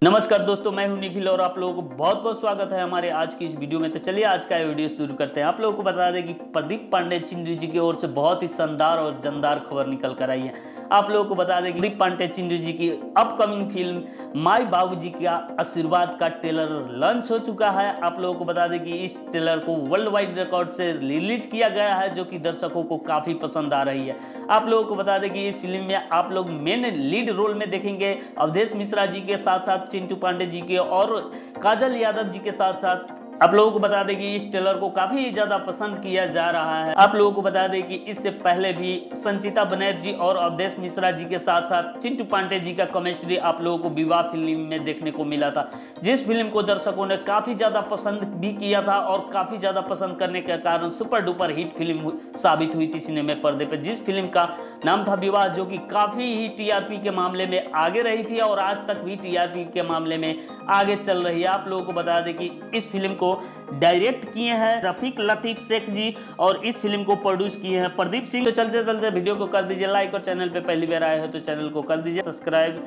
नमस्कार दोस्तों, मैं हूं निखिल और आप लोगों को बहुत बहुत स्वागत है हमारे आज की इस वीडियो में। तो चलिए आज का वीडियो शुरू करते हैं। आप लोगों को बता दें कि प्रदीप पांडे चिंटू जी की ओर से बहुत ही शानदार और जानदार खबर निकल कर आई है। आप लोगों को बता दें कि प्रदीप पांडे चिंटू जी की अपकमिंग फिल्म माई बाबूजी का आशीर्वाद का ट्रेलर लॉन्च हो चुका है। आप लोगों को बता दें कि इस ट्रेलर को वर्ल्ड वाइड रिकॉर्ड से रिलीज किया गया है, जो कि दर्शकों को काफी पसंद आ रही है। आप लोगों को बता दें कि इस फिल्म में आप लोग मेन लीड रोल में देखेंगे अवधेश मिश्रा जी के साथ साथ चिंटू पांडे जी के और काजल यादव जी के साथ साथ। आप लोगों को बता दें कि इस ट्रेलर को काफी ज्यादा पसंद किया जा रहा है। आप लोगों को बता दें कि इससे पहले भी संचिता बनर्जी जी और अवधेश मिश्रा जी के साथ साथ चिंटू पांडे जी का केमिस्ट्री आप लोगों को विवाह फिल्म में देखने को मिला था, जिस फिल्म को दर्शकों ने काफी ज्यादा पसंद भी किया था और काफी ज्यादा पसंद करने के कारण सुपर डुपर हिट फिल्म साबित हुई थी सिनेमा पर्दे पर। जिस फिल्म का नाम था विवाह, जो कि काफी ही टीआरपी के मामले में आगे रही थी और आज तक भी टीआरपी के मामले में आगे चल रही है। आप लोगों को बता दें कि इस फिल्म को डायरेक्ट किए हैं रफीक लतीफ शेख जी और इस फिल्म को प्रोड्यूस किए हैं प्रदीप सिंह। तो चलते चलते वीडियो को कर दीजिए लाइक और चैनल पे पहली बार आए हो तो चैनल को कर दीजिए सब्सक्राइब।